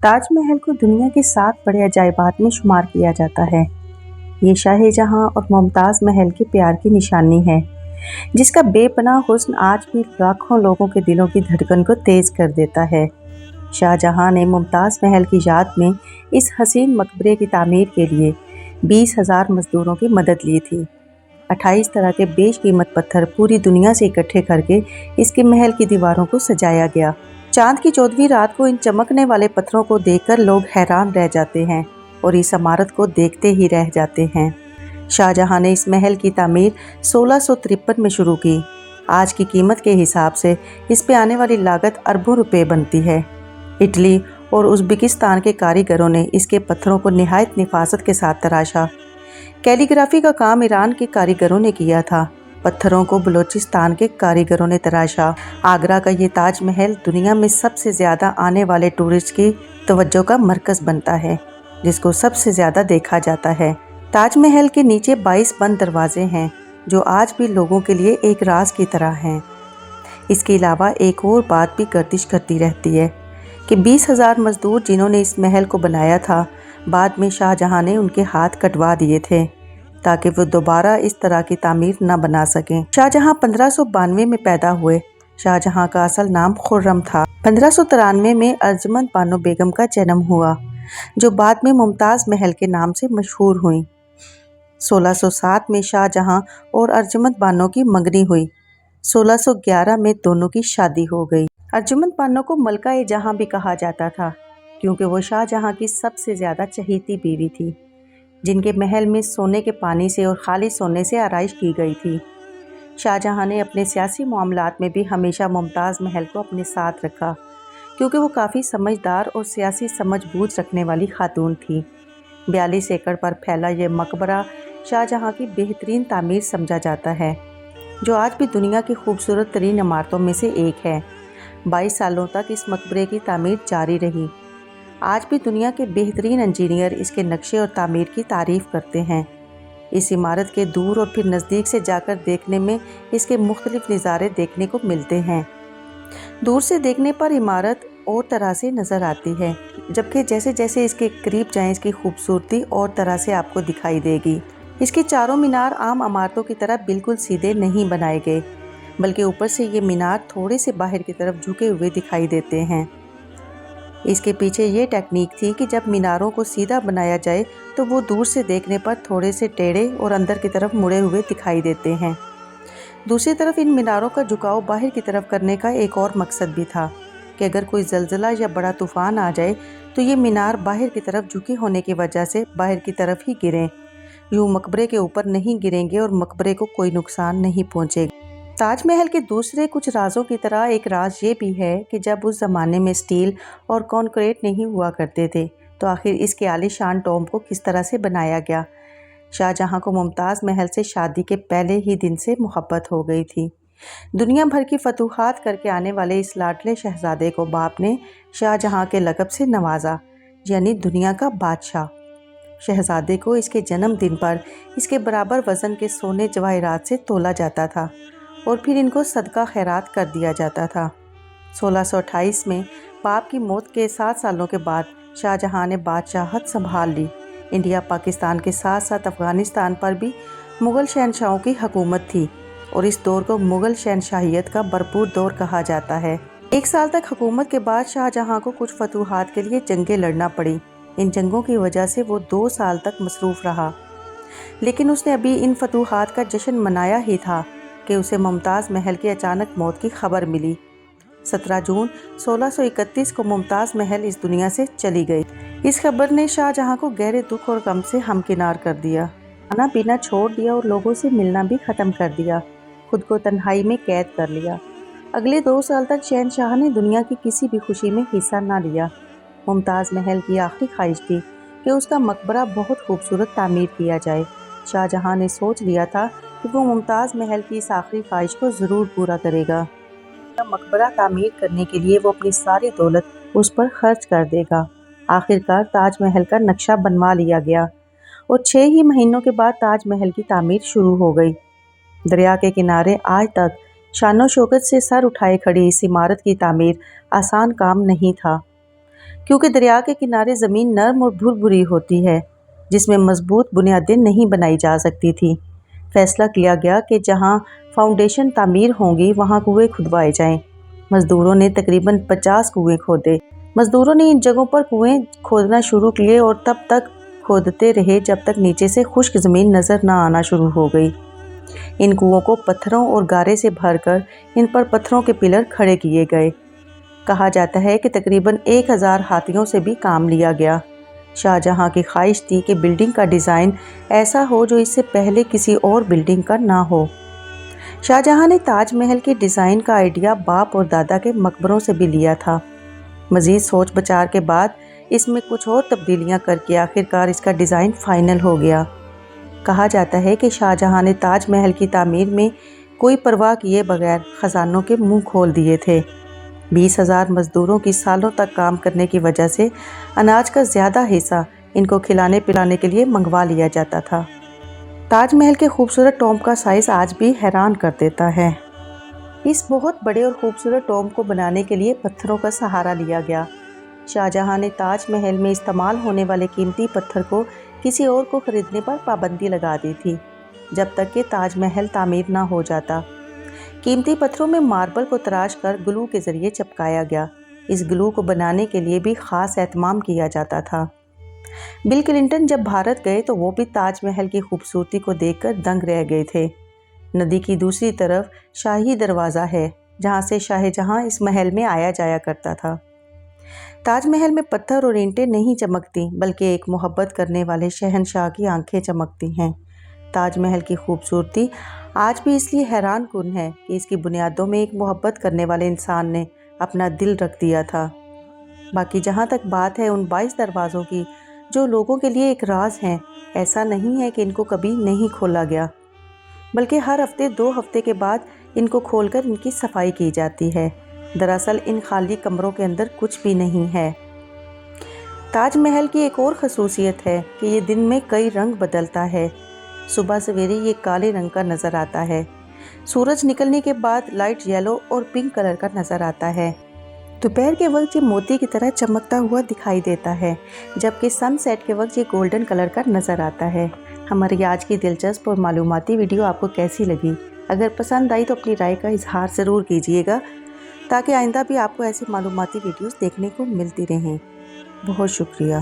ताज महल को दुनिया के 7 बड़े अजायबात में शुमार किया जाता है। ये शाहजहां और मुमताज़ महल के प्यार की निशानी है, जिसका बेपनाह हुस्न आज भी लाखों लोगों के दिलों की धड़कन को तेज कर देता है। शाहजहां ने मुमताज़ महल की याद में इस हसीन मकबरे की तामीर के लिए 20,000 मजदूरों की मदद ली थी। 28 तरह के बेशकीमत पत्थर पूरी दुनिया से इकट्ठे करके इसके महल की दीवारों को सजाया गया। चांद की 14वीं रात को इन चमकने वाले पत्थरों को देखकर लोग हैरान रह जाते हैं और इस इमारत को देखते ही रह जाते हैं। शाहजहां ने इस महल की तामीर 1653 में शुरू की। आज की कीमत के हिसाब से इस पे आने वाली लागत अरबों रुपए बनती है। इटली और उज़्बेकिस्तान के कारीगरों ने इसके पत्थरों को निहायत निफासत के साथ तराशा। कैलीग्राफी का काम ईरान के कारीगरों ने किया था। पत्थरों को बलूचिस्तान के कारीगरों ने तराशा। आगरा का ये ताज महल दुनिया में सबसे ज़्यादा आने वाले टूरिस्ट की तवज्जो का मरकज़ बनता है, जिसको सबसे ज़्यादा देखा जाता है। ताज महल के नीचे 22 बंद दरवाजे हैं, जो आज भी लोगों के लिए एक राज की तरह हैं। इसके अलावा एक और बात भी गर्दिश करती रहती है कि 20,000 मजदूर जिन्होंने इस महल को बनाया था, बाद में शाहजहां ने उनके हाथ कटवा दिए थे ताकि वो दोबारा इस तरह की तामीर न बना सकें। शाहजहां 1592 में पैदा हुए। शाहजहां का असल नाम खुर्रम था। 1593 में अर्जमंद बानो बेगम का जन्म हुआ, जो बाद में मुमताज़ महल के नाम से मशहूर हुई। 1607 में शाहजहां और अर्जमंद बानो की मंगनी हुई। 1611 में दोनों की शादी हो गई। अर्जमंद बानो को मलका-ए-जहां भी कहा जाता था, क्योंकि वो शाहजहां की सबसे ज़्यादा चहेती बीवी थी, जिनके महल में सोने के पानी से और खाली सोने से आराइश की गई थी। शाहजहां ने अपने सियासी मामलात में भी हमेशा मुमताज़ महल को अपने साथ रखा, क्योंकि वो काफ़ी समझदार और सियासी समझबूझ रखने वाली खातून थी। 42 एकड़ पर फैला ये मकबरा शाहजहां की बेहतरीन तामीर समझा जाता है, जो आज भी दुनिया की खूबसूरत तरीन इमारतों में से एक है। 22 सालों तक इस मकबरे की तामीर जारी रही। आज भी दुनिया के बेहतरीन इंजीनियर इसके नक्शे और तामीर की तारीफ़ करते हैं। इस इमारत के दूर और फिर नज़दीक से जाकर देखने में इसके मुख्तलिफ नज़ारे देखने को मिलते हैं। दूर से देखने पर इमारत और तरह से नज़र आती है, जबकि जैसे जैसे इसके करीब जाएं इसकी खूबसूरती और तरह से आपको दिखाई देगी। इसके चारों मीनार आम इमारतों की तरह बिल्कुल सीधे नहीं बनाए गए, बल्कि ऊपर से ये मीनार थोड़े से बाहर की तरफ झुके हुए दिखाई देते हैं। इसके पीछे ये टेक्निक थी कि जब मीनारों को सीधा बनाया जाए तो वो दूर से देखने पर थोड़े से टेढ़े और अंदर की तरफ मुड़े हुए दिखाई देते हैं। दूसरी तरफ इन मीनारों का झुकाव बाहर की तरफ करने का एक और मकसद भी था कि अगर कोई ज़लज़ला या बड़ा तूफ़ान आ जाए तो ये मीनार बाहर की तरफ झुके होने की वजह से बाहर की तरफ ही गिरें। यूँ मकबरे के ऊपर नहीं गिरेंगे और मकबरे को कोई नुकसान नहीं पहुँचेगा। ताजमहल के दूसरे कुछ राजों की तरह एक राज ये भी है कि जब उस ज़माने में स्टील और कंक्रीट नहीं हुआ करते थे, तो आखिर इसके आलीशान टॉम्ब को किस तरह से बनाया गया। शाहजहां को मुमताज़ महल से शादी के पहले ही दिन से मोहब्बत हो गई थी। दुनिया भर की फतूहात करके आने वाले इस लाडले शहजादे को बाप ने शाहजहां के लक़ब से नवाजा, यानी दुनिया का बादशाह। शहजादे को इसके जन्मदिन पर इसके बराबर वज़न के सोने जवाहरात से तोला जाता था और फिर इनको सदका खैरात कर दिया जाता था। 1628 में बाप की मौत के 7 सालों के बाद शाहजहां ने बादशाहत संभाल ली। इंडिया पाकिस्तान के साथ साथ अफ़गानिस्तान पर भी मुग़ल शहनशाहों की हुकूमत थी और इस दौर को मुग़ल शहनशाहियत का भरपूर दौर कहा जाता है। 1 साल तक हुकूमत के बाद शाहजहां को कुछ फतूहात के लिए जंगें लड़ना पड़ी। इन जंगों की वजह से वो 2 साल तक मसरूफ़ रहा, लेकिन उसने अभी इन फतूहात का जश्न मनाया ही था कि उसे मुमताज़ महल की अचानक मौत की खबर मिली। 17 जून 1631 को मुमताज़ महल इस दुनिया से चली गई। इस खबर ने शाहजहां को गहरे दुख और गम से हमकिनार कर दिया। खाना पीना छोड़ दिया और लोगों से मिलना भी ख़त्म कर दिया। खुद को तन्हाई में कैद कर लिया। अगले 2 साल तक शहनशाह ने दुनिया की किसी भी खुशी में हिस्सा ना लिया। मुमताज़ महल की आखिरी ख्वाहिश थी कि उसका मकबरा बहुत खूबसूरत तामीर किया जाए। शाहजहां ने सोच लिया था कि वो मुमताज़ महल की इस आखिरी ख्वाहिश को ज़रूर पूरा करेगा। मकबरा तामीर करने के लिए वो अपनी सारी दौलत उस पर खर्च कर देगा। आखिरकार ताजमहल का नक्शा बनवा लिया गया और 6 ही महीनों के बाद ताजमहल की तामीर शुरू हो गई। दरिया के किनारे आज तक शानो शौकत से सर उठाए खड़ी इस इमारत की तामीर आसान काम नहीं था, क्योंकि دریا کے کنارے زمین نرم اور بھربھری ہوتی ہے جس میں مضبوط بنیادیں نہیں بنائی جا سکتی تھی۔ فیصلہ کیا گیا کہ جہاں فاؤنڈیشن تعمیر ہوں گی وہاں کنویں کھدوائے جائیں۔ مزدوروں نے تقریباً 50 کنویں کھودے۔ مزدوروں نے ان جگہوں پر کنویں کھودنا شروع کیے اور تب تک کھودتے رہے جب تک نیچے سے خشک زمین نظر نہ آنا شروع ہو گئی۔ ان کنووں کو پتھروں اور گارے سے بھر کر ان پر پتھروں کے پلر کھڑے کیے گئے۔ کہا جاتا ہے کہ تقریباً 1000 ہاتھیوں سے بھی کام لیا گیا۔ شاہجہاں کی خواہش تھی کہ بلڈنگ کا ڈیزائن ایسا ہو جو اس سے پہلے کسی اور بلڈنگ کا نہ ہو۔ شاہجہاں نے تاج محل کے ڈیزائن کا آئیڈیا باپ اور دادا کے مقبروں سے بھی لیا تھا۔ مزید سوچ بچار کے بعد اس میں کچھ اور تبدیلیاں کر کے آخرکار اس کا ڈیزائن فائنل ہو گیا۔ کہا جاتا ہے کہ شاہجہاں نے تاج محل کی تعمیر میں کوئی پرواہ کیے بغیر خزانوں کے منہ کھول دیے تھے۔ 20,000 مزدوروں کی سالوں تک کام کرنے کی وجہ سے اناج کا زیادہ حصہ ان کو کھلانے پلانے کے لیے منگوا لیا جاتا تھا۔ تاج محل کے خوبصورت ٹومب کا سائز آج بھی حیران کر دیتا ہے۔ اس بہت بڑے اور خوبصورت ٹومب کو بنانے کے لیے پتھروں کا سہارا لیا گیا۔ شاہجہاں نے تاج محل میں استعمال ہونے والے قیمتی پتھر کو کسی اور کو خریدنے پر پابندی لگا دی تھی جب تک کہ تاج محل تعمیر نہ ہو جاتا۔ قیمتی پتھروں میں ماربل کو تراش کر گلو کے ذریعے چپکایا گیا۔ اس گلو کو بنانے کے لیے بھی خاص اہتمام کیا جاتا تھا۔ بل کلنٹن جب بھارت گئے تو وہ بھی تاج محل کی خوبصورتی کو دیکھ کر دنگ رہ گئے تھے۔ ندی کی دوسری طرف شاہی دروازہ ہے جہاں سے شاہجہاں اس محل میں آیا جایا کرتا تھا۔ تاج محل میں پتھر اور اینٹیں نہیں چمکتی بلکہ ایک محبت کرنے والے شہنشاہ کی آنکھیں چمکتی ہیں۔ تاج محل کی خوبصورتی آج بھی اس لیے حیران کن ہے کہ اس کی بنیادوں میں ایک محبت کرنے والے انسان نے اپنا دل رکھ دیا تھا۔ باقی جہاں تک بات ہے ان 22 دروازوں کی جو لوگوں کے لیے ایک راز ہیں، ایسا نہیں ہے کہ ان کو کبھی نہیں کھولا گیا بلکہ ہر ہفتے 2 ہفتے کے بعد ان کو کھول کر ان کی صفائی کی جاتی ہے۔ دراصل ان خالی کمروں کے اندر کچھ بھی نہیں ہے۔ تاج محل کی ایک اور خصوصیت ہے کہ یہ دن میں کئی رنگ بدلتا ہے۔ صبح سویرے یہ کالے رنگ کا نظر آتا ہے، سورج نکلنے کے بعد لائٹ یلو اور پنک کلر کا نظر آتا ہے، دوپہر کے وقت یہ موتی کی طرح چمکتا ہوا دکھائی دیتا ہے جبکہ سن سیٹ کے وقت یہ گولڈن کلر کا نظر آتا ہے۔ ہماری آج کی دلچسپ اور معلوماتی ویڈیو آپ کو کیسی لگی؟ اگر پسند آئی تو اپنی رائے کا اظہار ضرور کیجیے گا تاکہ آئندہ بھی آپ کو ایسی معلوماتی ویڈیوز دیکھنے کو ملتی رہیں۔ بہت شکریہ۔